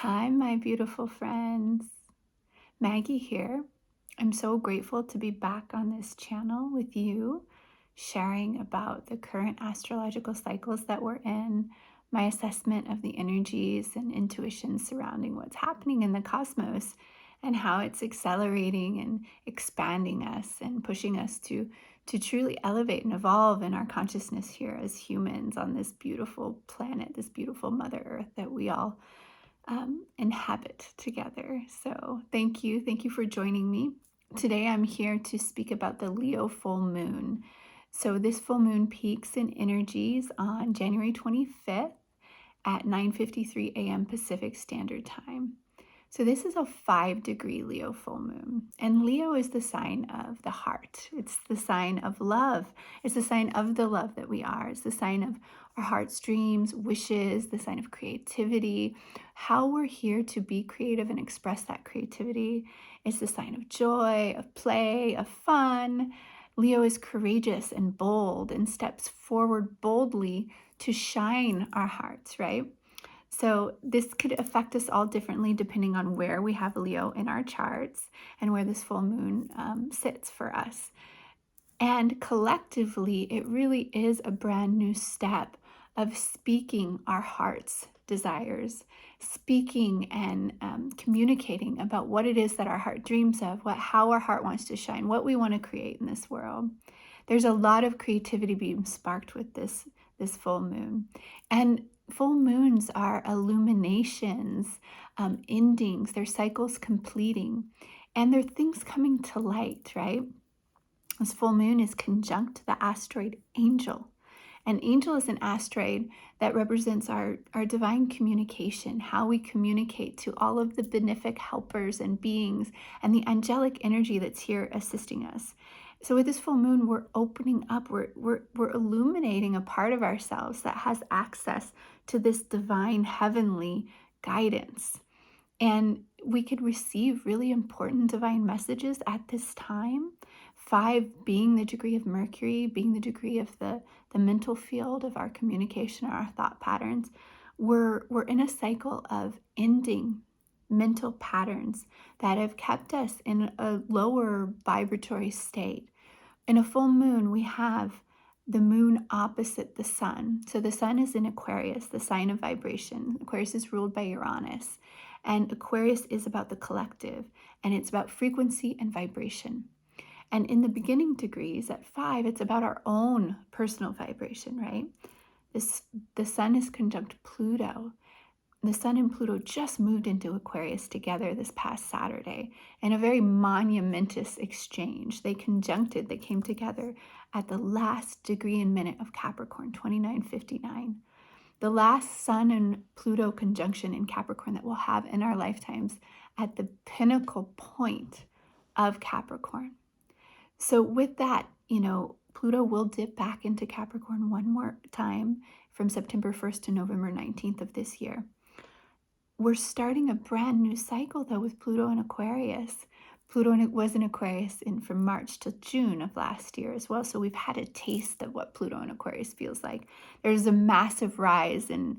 Hi, my beautiful friends. Maggie here. I'm so grateful to be back on this channel with you, sharing about the current astrological cycles that we're in, my assessment of the energies and intuition surrounding what's happening in the cosmos, and how it's accelerating and expanding us and pushing us to truly elevate and evolve in our consciousness here as humans on this beautiful planet, this beautiful Mother Earth that we all inhabit together. So thank you. Thank you for joining me. Today I'm here to speak about the Leo full moon. So this full moon peaks in energies on January 25th at 9:53 a.m. Pacific Standard Time. So this is a 5-degree Leo full moon. And Leo is the sign of the heart. It's the sign of love. It's the sign of the love that we are. It's the sign of our heart's dreams, wishes, the sign of creativity, how we're here to be creative and express that creativity. It's the sign of joy, of play, of fun. Leo is courageous and bold and steps forward boldly to shine our hearts, right? So this could affect us all differently depending on where we have Leo in our charts and where this full moon sits for us. And collectively, it really is a brand new step of speaking our heart's desires, speaking and communicating about what it is that our heart dreams of, how our heart wants to shine, what we want to create in this world. There's a lot of creativity being sparked with this full moon. And full moons are illuminations, endings, they're cycles completing, and they're things coming to light, right? This full moon is conjunct the asteroid Angel. And Angel is an asteroid that represents our divine communication, how we communicate to all of the benefic helpers and beings and the angelic energy that's here assisting us. So with this full moon, we're opening up, we're illuminating a part of ourselves that has access to this divine heavenly guidance. And we could receive really important divine messages at this time. 5 being the degree of Mercury, being the degree of the mental field of our communication, our thought patterns. We're in a cycle of ending mental patterns that have kept us in a lower vibratory state. In a full moon, we have the moon opposite the sun. So the sun is in Aquarius, the sign of vibration. Aquarius is ruled by Uranus. And Aquarius is about the collective, and it's about frequency and vibration. And in the beginning degrees at 5, it's about our own personal vibration, right? The sun is conjunct Pluto. The sun and Pluto just moved into Aquarius together this past Saturday in a very monumentous exchange. They conjuncted, they came together at the last degree and minute of Capricorn, 2959. The last sun and Pluto conjunction in Capricorn that we'll have in our lifetimes at the pinnacle point of Capricorn. So with that, Pluto will dip back into Capricorn one more time from September 1st to November 19th of this year. We're starting a brand new cycle, though, with Pluto in Aquarius. Pluto was in Aquarius from March to June of last year as well. So we've had a taste of what Pluto in Aquarius feels like. There's a massive rise in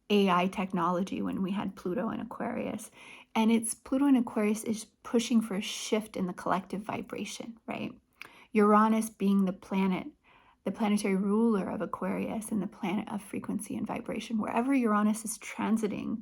AI technology when we had Pluto in Aquarius. And Pluto in Aquarius is pushing for a shift in the collective vibration, right? Uranus being the planetary ruler of Aquarius and the planet of frequency and vibration. Wherever Uranus is transiting,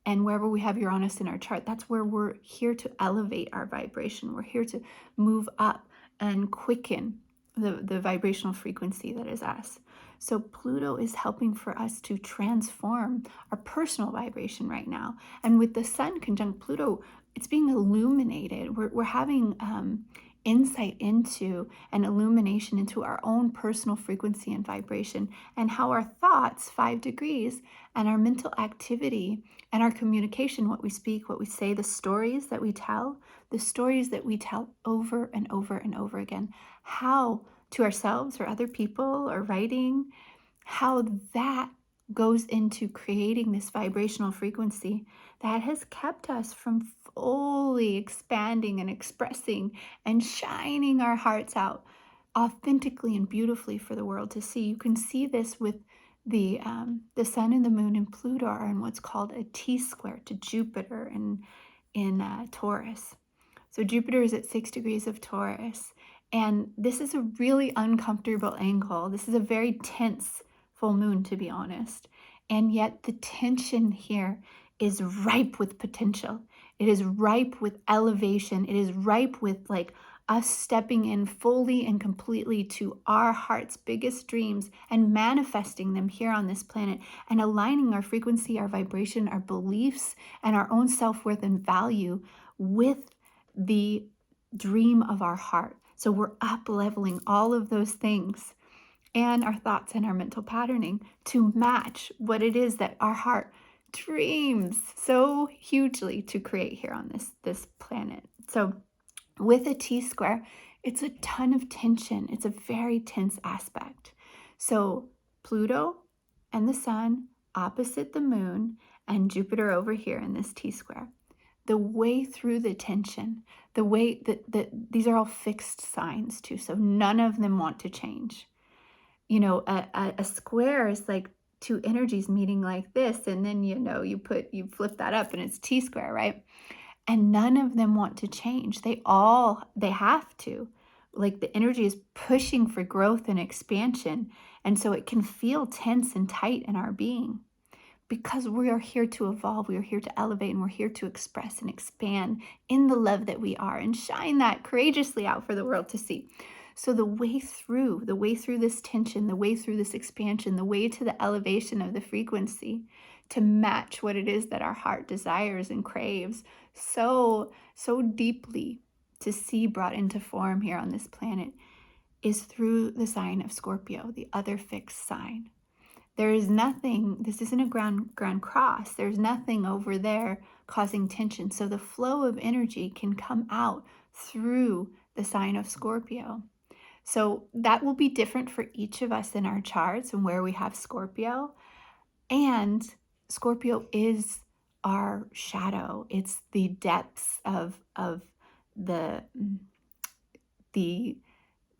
and wherever we have Uranus in our chart, that's where we're here to elevate our vibration. We're here to move up and quicken the vibrational frequency that is us. So Pluto is helping for us to transform our personal vibration right now. And with the sun conjunct Pluto, it's being illuminated. We're having insight into and illumination into our own personal frequency and vibration, and how our thoughts, 5 degrees, and our mental activity and our communication, what we speak, what we say, the stories that we tell over and over and over again, how to ourselves or other people or writing, how that goes into creating this vibrational frequency that has kept us from fully expanding and expressing and shining our hearts out authentically and beautifully for the world to see. You can see this with The sun and the moon and Pluto are in what's called a T-square to Jupiter in Taurus. So Jupiter is at 6 degrees of Taurus, and this is a really uncomfortable angle. This is a very tense full moon, to be honest. And yet the tension here is ripe with potential. It is ripe with elevation. It is ripe with like us stepping in fully and completely to our heart's biggest dreams and manifesting them here on this planet and aligning our frequency, our vibration, our beliefs, and our own self-worth and value with the dream of our heart. So we're up leveling all of those things and our thoughts and our mental patterning to match what it is that our heart dreams so hugely to create here on this planet. So with a T-square, it's a ton of tension. It's a very tense aspect. So Pluto and the sun opposite the moon and Jupiter over here in this T-square. The way through the tension, the way that these are all fixed signs too, so none of them want to change. You know, a square is like two energies meeting like this, and then you flip that up and it's T-square, right? And none of them want to change. They have to. Like the energy is pushing for growth and expansion, and so it can feel tense and tight in our being. Because we are here to evolve, we are here to elevate, and we're here to express and expand in the love that we are and shine that courageously out for the world to see. So the way through this tension, the way through this expansion, the way to the elevation of the frequency to match what it is that our heart desires and craves so deeply to see brought into form here on this planet is through the sign of Scorpio, the other fixed sign. There is nothing, this isn't a grand cross, there's nothing over there causing tension. So the flow of energy can come out through the sign of Scorpio. So that will be different for each of us in our charts and where we have Scorpio. And Scorpio is our shadow. It's the depths of the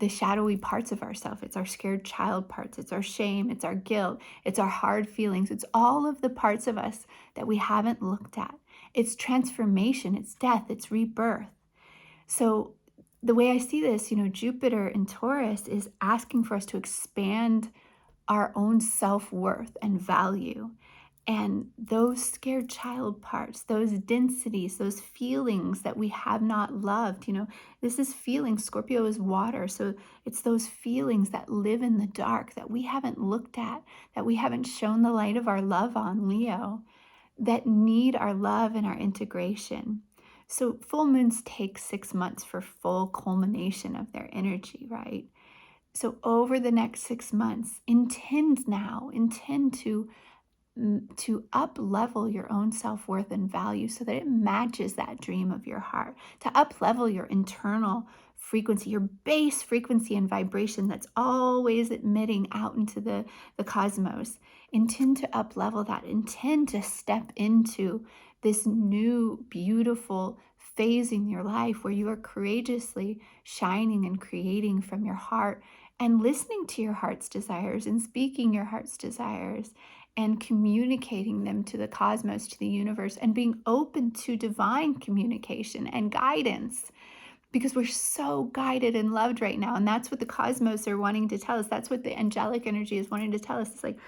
shadowy parts of ourselves. It's our scared child parts. It's our shame. It's our guilt. It's our hard feelings. It's all of the parts of us that we haven't looked at. It's transformation. It's death. It's rebirth. So the way I see this, Jupiter in Taurus is asking for us to expand our own self-worth and value. And those scared child parts, those densities, those feelings that we have not loved, this is feelings. Scorpio is water. So it's those feelings that live in the dark that we haven't looked at, that we haven't shown the light of our love on, Leo, that need our love and our integration. So full moons take 6 months for full culmination of their energy, right? So over the next 6 months, intend to up level your own self-worth and value so that it matches that dream of your heart, to up level your internal frequency, your base frequency and vibration that's always emitting out into the cosmos. Intend to up level that. Intend to step into this new beautiful phase in your life where you are courageously shining and creating from your heart and listening to your heart's desires and speaking your heart's desires and communicating them to the cosmos, to the universe, and being open to divine communication and guidance, because we're so guided and loved right now. And that's what the cosmos are wanting to tell us. That's what the angelic energy is wanting to tell us. It's like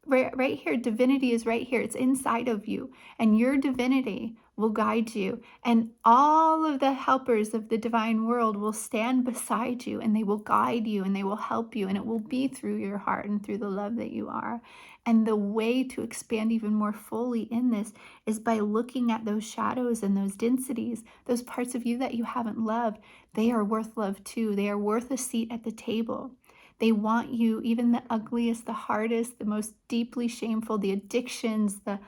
right here, divinity is right here. It's inside of you, and your divinity will guide you, and all of the helpers of the divine world will stand beside you, and they will guide you, and they will help you, and it will be through your heart and through the love that you are. And the way to expand even more fully in this is by looking at those shadows and those densities, those parts of you that you haven't loved. They are worth love too. They are worth a seat at the table. They want you, even the ugliest, the hardest, the most deeply shameful, the addictions, the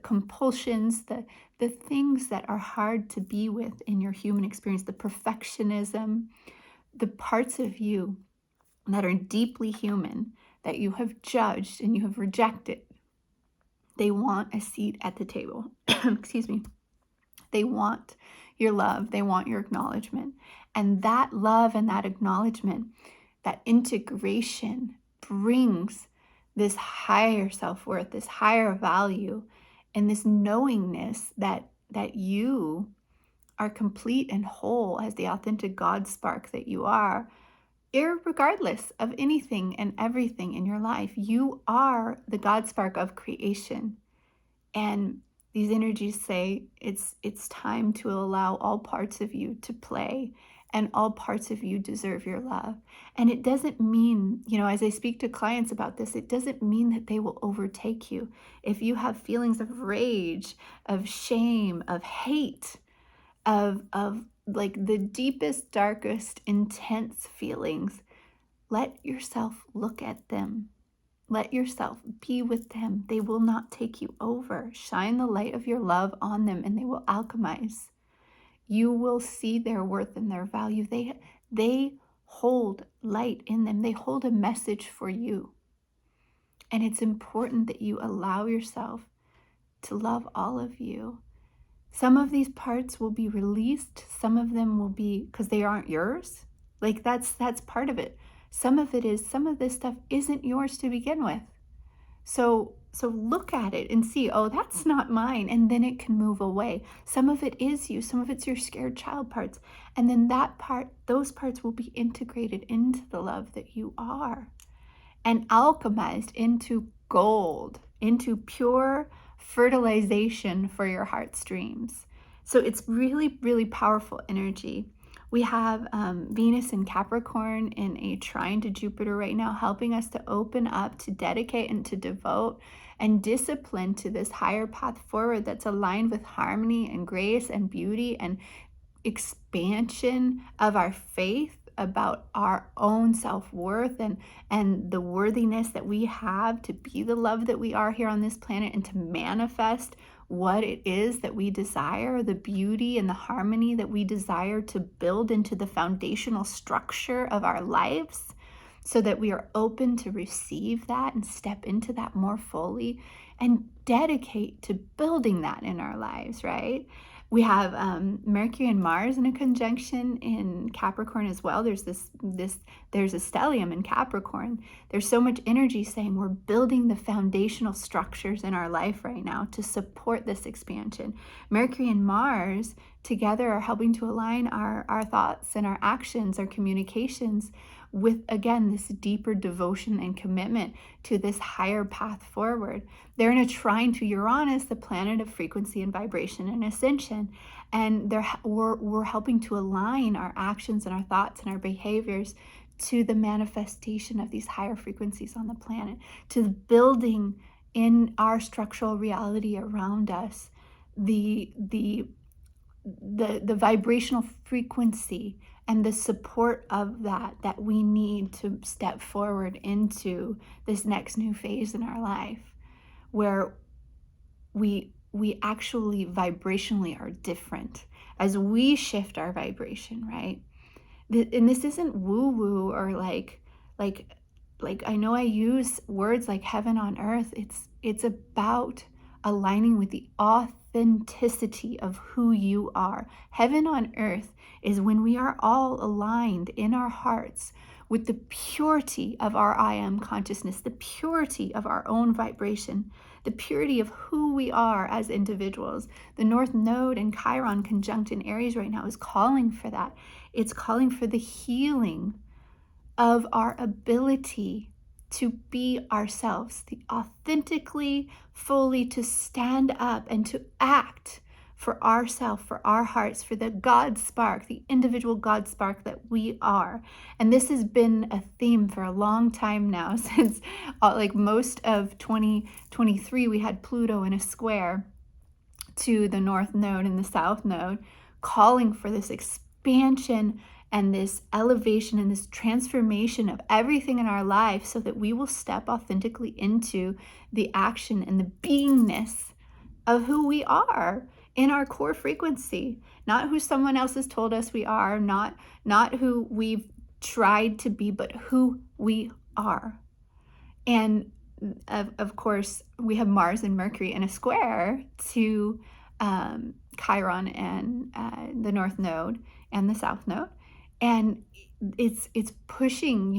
compulsions, the things that are hard to be with in your human experience, the perfectionism, the parts of you that are deeply human, that you have judged and you have rejected. They want a seat at the table. Excuse me. They want your love. They want your acknowledgement. And that love and that acknowledgement, that integration brings this higher self-worth, this higher value, and this knowingness that you are complete and whole as the authentic God spark that you are, irregardless of anything and everything in your life. You are the God spark of creation. And these energies say it's time to allow all parts of you to play, and all parts of you deserve your love. And it doesn't mean, as I speak to clients about this, it doesn't mean that they will overtake you. If you have feelings of rage, of shame, of hate, of like the deepest, darkest, intense feelings, let yourself look at them. Let yourself be with them. They will not take you over. Shine the light of your love on them and they will alchemize. You will see their worth and their value. They hold light in them. They hold a message for you. And it's important that you allow yourself to love all of you. Some of these parts will be released. Some of them will be because they aren't yours. Like that's part of it. Some of this stuff isn't yours to begin with. So look at it and see, oh, that's not mine. And then it can move away. Some of it is you. Some of it's your scared child parts. And then those parts will be integrated into the love that you are and alchemized into gold, into pure fertilization for your heartstrings. So it's really, really powerful energy. We have Venus in Capricorn in a trine to Jupiter right now, helping us to open up, to dedicate, and to devote and discipline to this higher path forward that's aligned with harmony and grace and beauty and expansion of our faith about our own self-worth and the worthiness that we have to be the love that we are here on this planet and to manifest what it is that we desire, the beauty and the harmony that we desire to build into the foundational structure of our lives, so that we are open to receive that and step into that more fully and dedicate to building that in our lives, right? We have Mercury and Mars in a conjunction in Capricorn as well. There's there's a stellium in Capricorn. There's so much energy saying we're building the foundational structures in our life right now to support this expansion. Mercury and Mars together are helping to align our thoughts and our actions, our communications with, again, this deeper devotion and commitment to this higher path forward. They're in a trine to Uranus, the planet of frequency and vibration and ascension. And we're helping to align our actions and our thoughts and our behaviors to the manifestation of these higher frequencies on the planet, to the building in our structural reality around us, the vibrational frequency and the support of that we need to step forward into this next new phase in our life, where we actually vibrationally are different as we shift our vibration, right? And this isn't woo-woo or like I know I use words like heaven on earth. It's about aligning with the authenticity of who you are. Heaven on earth is when we are all aligned in our hearts with the purity of our I am consciousness, the purity of our own vibration, the purity of who we are as individuals. The North Node and Chiron conjunct in Aries right now is calling for that. It's calling for the healing of our ability to be ourselves, the authentically, fully to stand up and to act for ourselves, for our hearts, for the God spark, the individual God spark that we are. And this has been a theme for a long time now, since like most of 2023, we had Pluto in a square to the North Node and the South Node, calling for this expansion and this elevation and this transformation of everything in our life, so that we will step authentically into the action and the beingness of who we are in our core frequency, not who someone else has told us we are, not who we've tried to be, but who we are. And of course, we have Mars and Mercury in a square to Chiron and the North Node and the South Node. And it's pushing,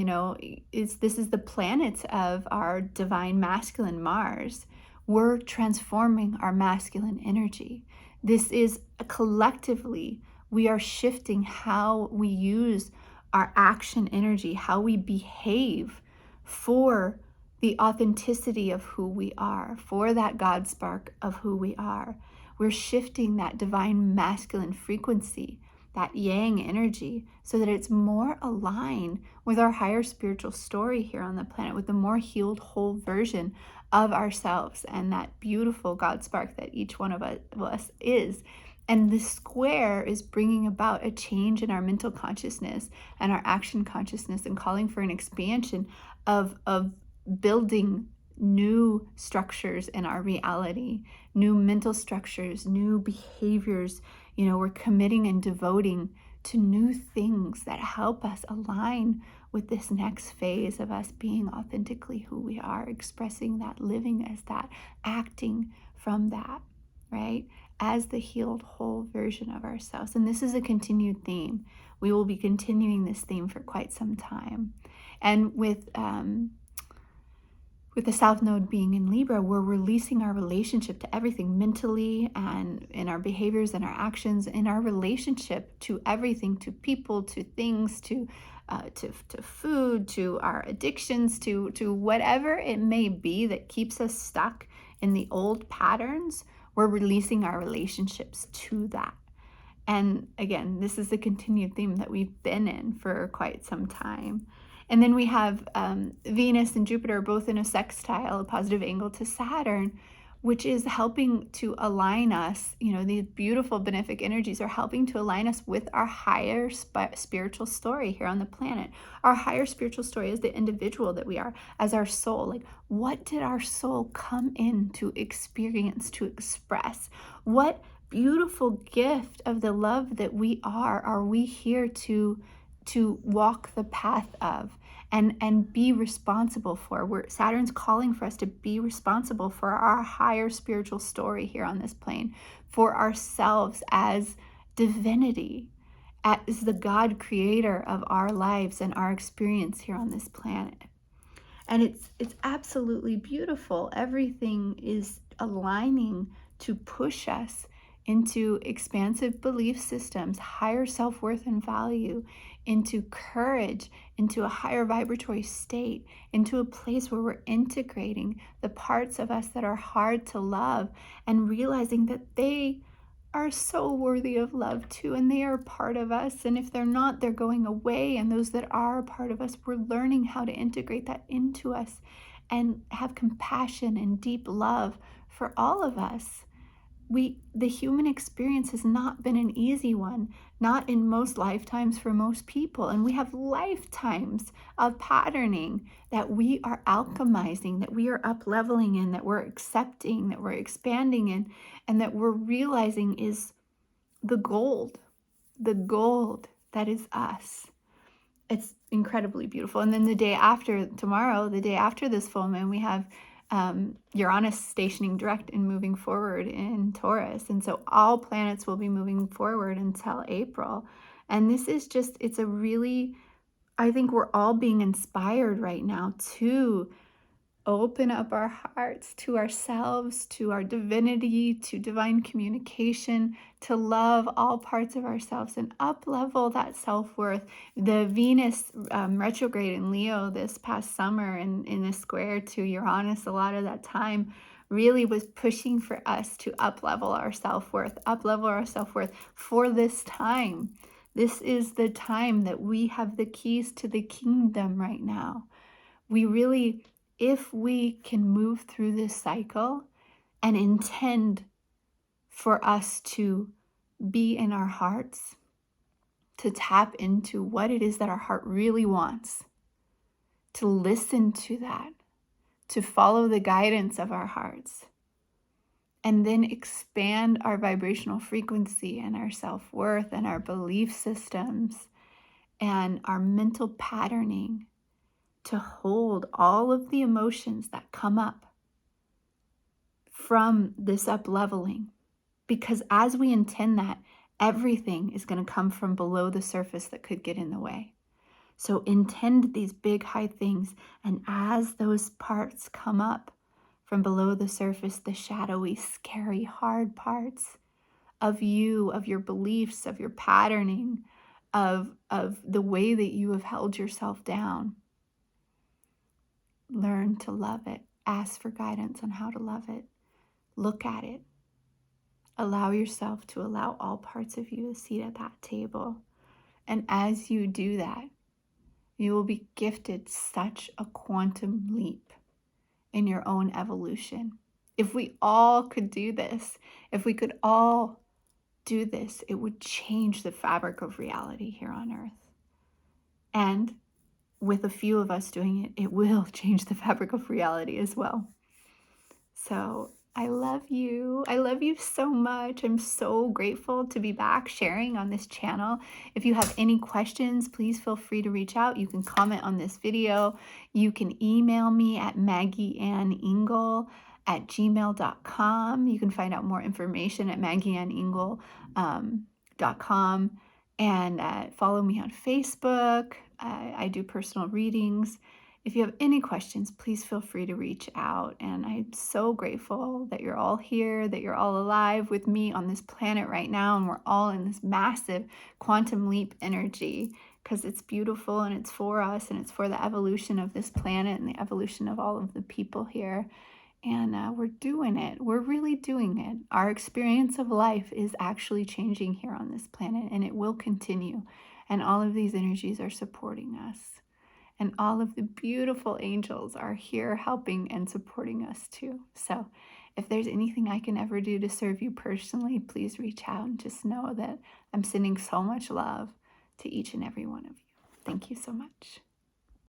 this is the planet of our divine masculine Mars. We're transforming our masculine energy. This is collectively, we are shifting how we use our action energy, how we behave for the authenticity of who we are, for that God spark of who we are. We're shifting that divine masculine frequency, that yang energy, so that it's more aligned with our higher spiritual story here on the planet, with the more healed, whole version of ourselves and that beautiful God spark that each one of us is. And the square is bringing about a change in our mental consciousness and our action consciousness, and calling for an expansion of building new structures in our reality, new mental structures, new behaviors. We're committing and devoting to new things that help us align with this next phase of us being authentically who we are, expressing that, living as that, acting from that, right? As the healed, whole version of ourselves. And this is a continued theme. We will be continuing this theme for quite some time. And with the South Node being in Libra, we're releasing our relationship to everything mentally and in our behaviors and our actions, in our relationship to everything, to people, to things, to food, to our addictions, to whatever it may be that keeps us stuck in the old patterns. We're releasing our relationships to that. And again, this is a continued theme that we've been in for quite some time. And then we have Venus and Jupiter both in a sextile, a positive angle to Saturn, which is helping to align us. These beautiful benefic energies are helping to align us with our higher spiritual story here on the planet. Our higher spiritual story as the individual that we are, as our soul. Like, what did our soul come in to experience, to express? What beautiful gift of the love that we are we here to walk the path of and be responsible for? Saturn's calling for us to be responsible for our higher spiritual story here on this plane, for ourselves as divinity, as the God creator of our lives and our experience here on this planet. And it's absolutely beautiful. Everything is aligning to push us into expansive belief systems, higher self-worth and value, into courage, into a higher vibratory state, into a place where we're integrating the parts of us that are hard to love and realizing that they are so worthy of love too, and they are part of us. And if they're not, they're going away. And those that are a part of us, we're learning how to integrate that into us and have compassion and deep love for all of us. The human experience has not been an easy one, not in most lifetimes for most people. And we have lifetimes of patterning that we are alchemizing, that we are up leveling in, that we're accepting, that we're expanding in, and that we're realizing is the gold that is us. It's incredibly beautiful. And then the day after tomorrow, the day after this full moon, we have Uranus stationing direct and moving forward in Taurus. And so all planets will be moving forward until April. And this is just, it's a really, I think we're all being inspired right now to open up our hearts to ourselves, to our divinity, to divine communication, to love all parts of ourselves and up level that self-worth. The Venus retrograde in Leo this past summer in a square to Uranus, a lot of that time really was pushing for us to up level our self-worth, for this time. This is the time that we have the keys to the kingdom right now. We really, if we can move through this cycle and intend for us to be in our hearts, to tap into what it is that our heart really wants, to listen to that, to follow the guidance of our hearts, and then expand our vibrational frequency and our self-worth and our belief systems and our mental patterning, to hold all of the emotions that come up from this up leveling. Because as we intend that, Everything is going to come from below the surface that could get in the way. So intend these big, high things. And as those parts come up from below the surface, the shadowy, scary, hard parts of you, of your beliefs, of your patterning, of the way that you have held yourself down, learn to love it. Ask for guidance on how to love it. Look at it. Allow yourself to allow all parts of you to sit at that table. And as you do that, you will be gifted such a quantum leap in your own evolution. If we all could do this, if we could all do this, it would change the fabric of reality here on Earth. And with a few of us doing it, it will change the fabric of reality as well. So I love you. I love you so much. I'm so grateful to be back sharing on this channel. If you have any questions, please feel free to reach out. You can comment on this video. You can email me at maggieanningle@gmail.com. You can find out more information at maggieanningle.com. And follow me on Facebook. I do personal readings. If you have any questions, please feel free to reach out. And I'm so grateful that you're all here, that you're all alive with me on this planet right now. And we're all in this massive quantum leap energy because it's beautiful and it's for us and it's for the evolution of this planet and the evolution of all of the people here. And we're doing it. We're really doing it. Our experience of life is actually changing here on this planet, and it will continue. And all of these energies are supporting us. And all of the beautiful angels are here helping and supporting us too. So if there's anything I can ever do to serve you personally, please reach out and just know that I'm sending so much love to each and every one of you. Thank you so much.